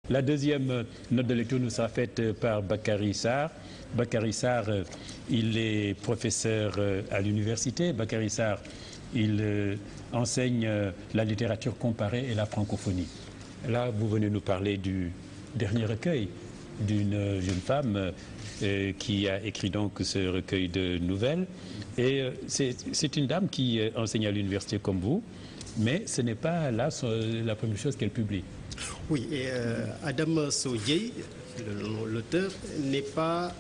La deuxième note de lecture nous sera faite par Bakary Sarr. Bakary Sarr, il est professeur à l'université. Bakary Sarr, il enseigne la littérature comparée et la francophonie. Là, vous venez nous parler du dernier recueil d'une jeune femme qui a écrit donc ce recueil de nouvelles. Et c'est une dame qui enseigne à l'université comme vous, mais ce n'est pas là la première chose qu'elle publie. Oui, et Adam Soye, l'auteur, n'est pas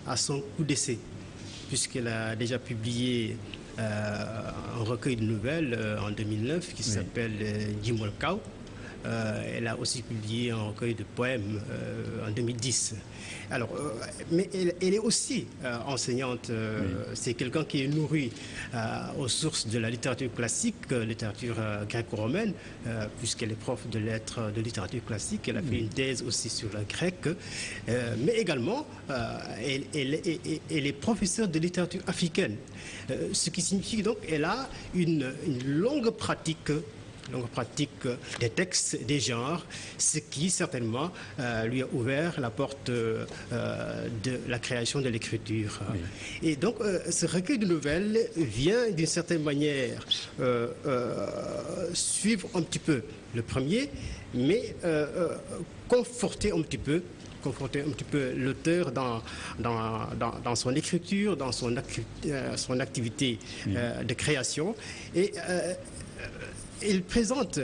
à son coup d'essai, puisqu'elle a déjà publié un recueil de nouvelles en 2009 qui s'appelle Jimolkao. Elle a aussi publié un recueil de poèmes en 2010. Alors, mais elle est aussi enseignante. C'est quelqu'un qui est nourri aux sources de la littérature classique, littérature gréco-romaine, puisqu'elle est prof de lettres de littérature classique. Elle a fait une thèse aussi sur le grec. Mais également, elle est professeure de littérature africaine. Ce qui signifie donc qu'elle a une longue pratique des textes, des genres, ce qui certainement lui a ouvert la porte de la création de l'écriture. Oui. Et donc ce recueil de nouvelles vient d'une certaine manière suivre un petit peu le premier, mais conforter un petit peu l'auteur dans son écriture, dans son activité de création. Et il présente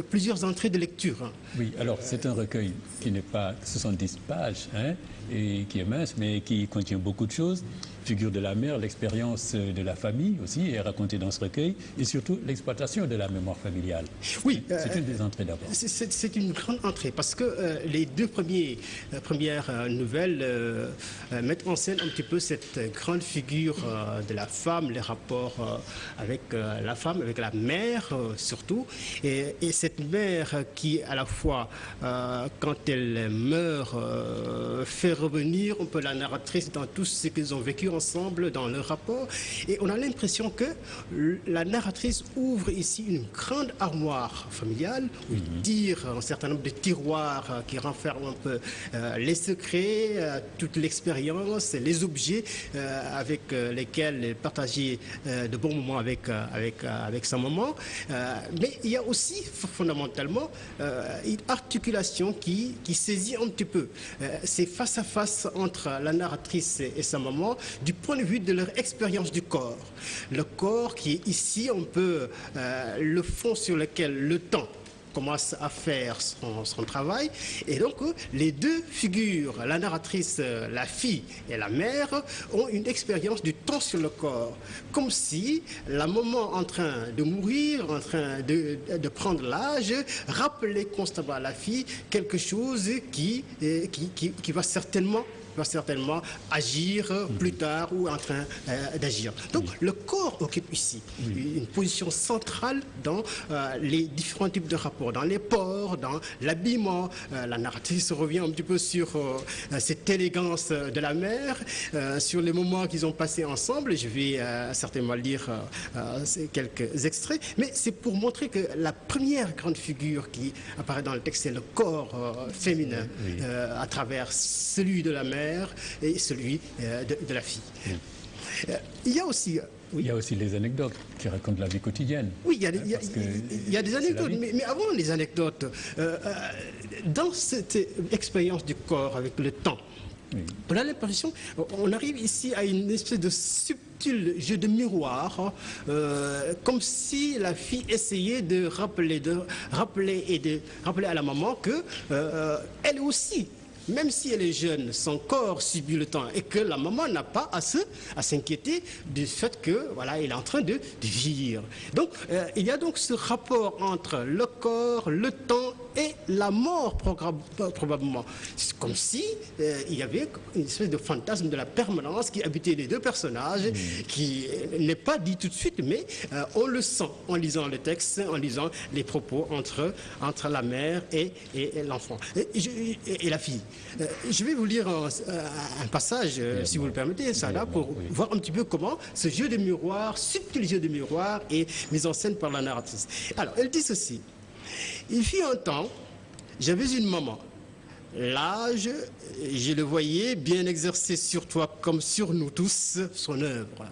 plusieurs entrées de lecture. Oui, alors c'est un recueil qui n'est pas 70 pages, et qui est mince, mais qui contient beaucoup de choses. Figure de la mère, l'expérience de la famille aussi est racontée dans ce recueil, et surtout l'exploitation de la mémoire familiale. Oui, c'est une des entrées d'abord. C'est une grande entrée, parce que les deux premières nouvelles mettent en scène un petit peu cette grande figure de la femme, les rapports avec la femme, avec la mère surtout, et cette mère qui à la fois, quand elle meurt, fait revenir un peu la narratrice dans tout ce qu'ils ont vécu ensemble dans leur rapport, et on a l'impression que la narratrice ouvre ici une grande armoire familiale où il tire un certain nombre de tiroirs qui renferment un peu les secrets, toute l'expérience, les objets avec lesquels elle partageait de bons moments avec sa maman, mais il y a aussi fondamentalement une articulation qui saisit un petit peu c'est face à face entre la narratrice et sa maman du point de vue de leur expérience du corps. Le corps qui est ici un peu le fond sur lequel le temps commence à faire son travail. Et donc, les deux figures, la narratrice, la fille et la mère, ont une expérience du temps sur le corps. Comme si la maman en train de mourir, en train de prendre l'âge, rappelait constamment à la fille quelque chose qui va certainement agir plus tard ou en train d'agir. Donc le corps occupe ici une position centrale dans les différents types de rapports, dans les ports, dans l'habillement. La narratrice revient un petit peu sur cette élégance de la mère, sur les moments qu'ils ont passés ensemble. Je vais certainement lire quelques extraits, mais c'est pour montrer que la première grande figure qui apparaît dans le texte, c'est le corps féminin à travers celui de la mère et celui de la fille. Il y a aussi... Il y a aussi les anecdotes qui racontent la vie quotidienne. Oui, il y a des anecdotes, mais avant les anecdotes, dans cette expérience du corps avec le temps, on a l'impression, on arrive ici à une espèce de subtil jeu de miroir, comme si la fille essayait de rappeler à la maman que elle aussi, même si elle est jeune, son corps subit le temps et que la maman n'a pas à s'inquiéter du fait que voilà, elle est en train de vieillir. Donc il y a donc ce rapport entre le corps, le temps et la mort probablement. C'est comme si il y avait une espèce de fantasme de la permanence qui habitait les deux personnages, qui n'est pas dit tout de suite, mais on le sent en lisant le texte, en lisant les propos entre la mère et l'enfant et la fille. Je vais vous lire un passage, si vous le permettez, Sada, pour voir un petit peu comment ce jeu de miroir, subtil jeu de miroir, est mis en scène par la narratrice. Alors, elle dit ceci. Il fut un temps, j'avais une maman. L'âge, je le voyais bien exercer sur toi comme sur nous tous son œuvre.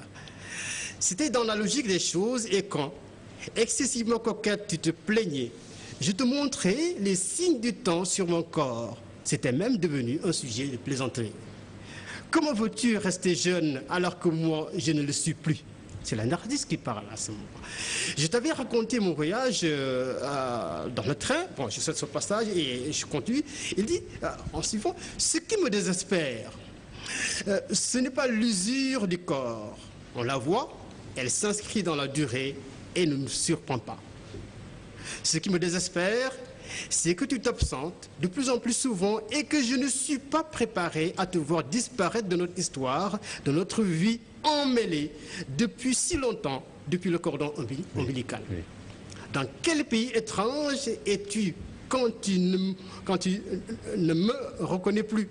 C'était dans la logique des choses et quand, excessivement coquette, tu te plaignais, je te montrais les signes du temps sur mon corps. C'était même devenu un sujet de plaisanterie. Comment veux-tu rester jeune alors que moi, je ne le suis plus? C'est la narratrice qui parle à ce moment. Je t'avais raconté mon voyage dans le train. Bon, je saute ce passage et je continue. Il dit, en suivant, ce qui me désespère, ce n'est pas l'usure du corps. On la voit, elle s'inscrit dans la durée et ne nous surprend pas. Ce qui me désespère, c'est que tu t'absentes de plus en plus souvent et que je ne suis pas préparé à te voir disparaître de notre histoire, de notre vie emmêlée depuis si longtemps, depuis le cordon ombilical. Oui. Dans quel pays étrange es-tu quand tu ne me reconnais plus?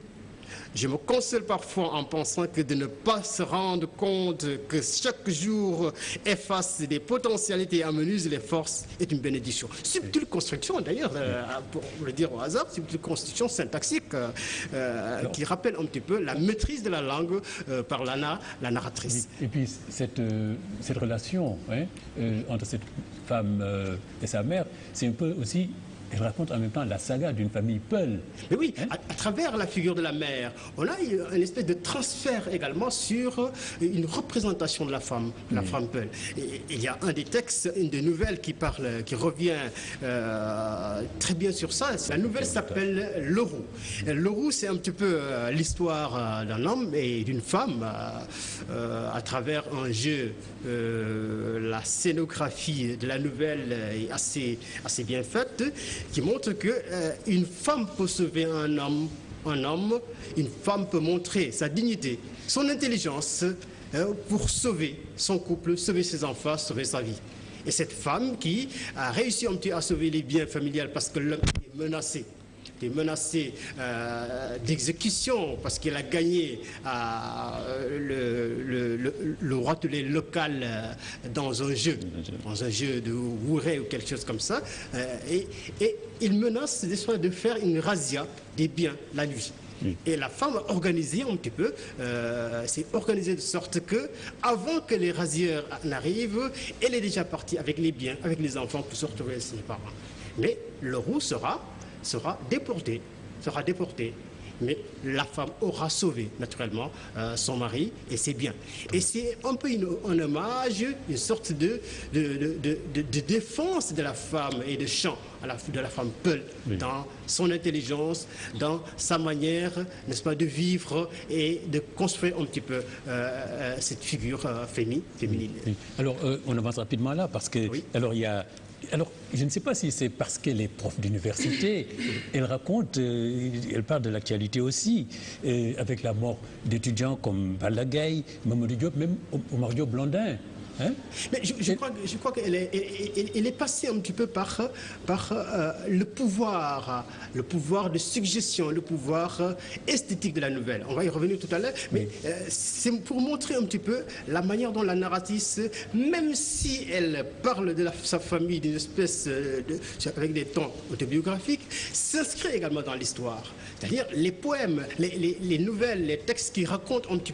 Je me console parfois en pensant que de ne pas se rendre compte que chaque jour efface des potentialités et amenuise les forces est une bénédiction. Subtile construction d'ailleurs, pour le dire au hasard, subtile construction syntaxique qui rappelle un petit peu la maîtrise de la langue par la narratrice. Et puis cette relation entre cette femme et sa mère, c'est un peu aussi... Elle raconte en même temps la saga d'une famille Peul. Mais oui, à travers la figure de la mère, on a une espèce de transfert également sur une représentation de la femme Peul. Et il y a un des textes, une des nouvelles qui revient très bien sur ça. La nouvelle s'appelle Le Roux. Le Roux, c'est un petit peu l'histoire d'un homme et d'une femme à travers un jeu. La scénographie de la nouvelle est assez bien faite, qui montre qu'une femme peut sauver un homme, une femme peut montrer sa dignité, son intelligence pour sauver son couple, sauver ses enfants, sauver sa vie. Et cette femme qui a réussi à sauver les biens familiales parce que l'homme est menacé. Il est menacé d'exécution parce qu'il a gagné le râtelet local dans un jeu de Wuré ou quelque chose comme ça. Et il menace de faire une razzia des biens la nuit. Et la femme a organisé un petit peu, s'est organisée de sorte que, avant que les razzieurs n'arrivent, elle est déjà partie avec les biens, avec les enfants pour se retrouver ses parents. Mais le roux sera déporté. Mais la femme aura sauvé naturellement son mari et ses biens. Et c'est un peu un hommage, une sorte de défense de la femme et de chant de la femme Peul, dans son intelligence, dans sa manière, n'est-ce pas, de vivre et de construire un petit peu cette figure féminine. Oui. Alors, on avance rapidement là parce que alors, je ne sais pas si c'est parce qu'elle est prof d'université, elle raconte, elle parle de l'actualité aussi, avec la mort d'étudiants comme Balla Gaye, Mamadou Diop, même Omar Diop Blondin. Hein? Mais je crois qu'elle est passée un petit peu par le pouvoir de suggestion, le pouvoir esthétique de la nouvelle. On va y revenir tout à l'heure, mais c'est pour montrer un petit peu la manière dont la narratrice, même si elle parle de sa famille d'une espèce avec des tons autobiographiques, s'inscrit également dans l'histoire. C'est-à-dire les poèmes, les nouvelles, les textes qui racontent un petit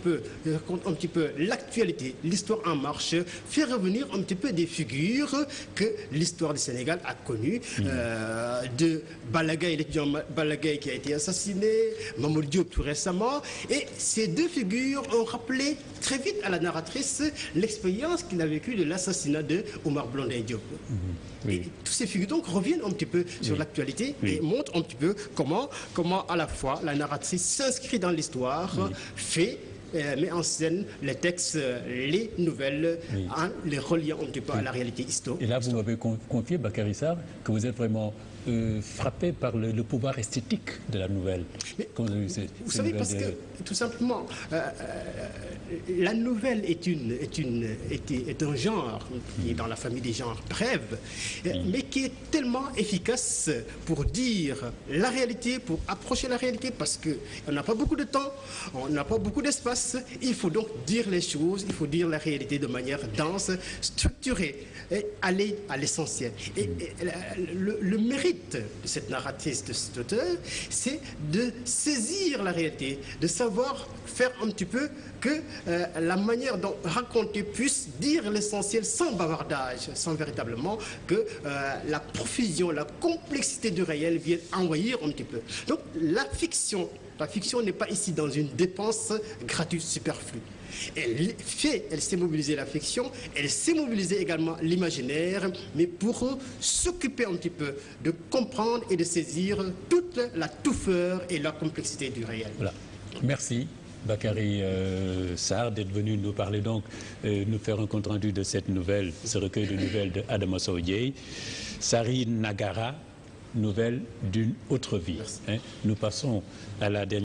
peu l'actualité, l'histoire en marche, fait revenir un petit peu des figures que l'histoire du Sénégal a connues, de Balla Gaye, l'étudiant Balla Gaye qui a été assassiné, Mamadou Diop tout récemment, et ces deux figures ont rappelé très vite à la narratrice l'expérience qu'il a vécue de l'assassinat de Omar Blondin Diop. Et tous ces figures donc reviennent un petit peu sur l'actualité et montrent un petit peu comment à la fois la narratrice s'inscrit dans l'histoire, met en scène les textes, les nouvelles, en les reliant un petit peu à la réalité historique. Et là, vous m'avez confié, Bakary Sarr, que vous êtes vraiment frappé par le pouvoir esthétique de la nouvelle. Mais, vous savez, parce que, tout simplement, la nouvelle est un genre qui est dans la famille des genres brèves, mais qui est tellement efficace pour dire la réalité, pour approcher la réalité, parce qu'on n'a pas beaucoup de temps, on n'a pas beaucoup d'espace. Il faut donc dire les choses, il faut dire la réalité de manière dense, structurée, et aller à l'essentiel. Et le mérite mérite de cette narratrice, de cet auteur, c'est de saisir la réalité, de savoir faire un petit peu que la manière dont raconter puisse dire l'essentiel sans bavardage, sans véritablement que la profusion, la complexité du réel vienne envahir un petit peu. Donc la fiction n'est pas ici dans une dépense gratuite, superflue. Elle sait mobiliser la fiction, elle sait mobiliser également l'imaginaire, mais pour s'occuper un petit peu de comprendre et de saisir toute la touffeur et la complexité du réel. Voilà. Merci Bakary Sarr d'être venu nous parler donc, nous faire un compte rendu de cette nouvelle, ce recueil de nouvelles de Adama Sow Dieye. Sari Nagara, nouvelle d'une autre vie. Nous passons à la dernière.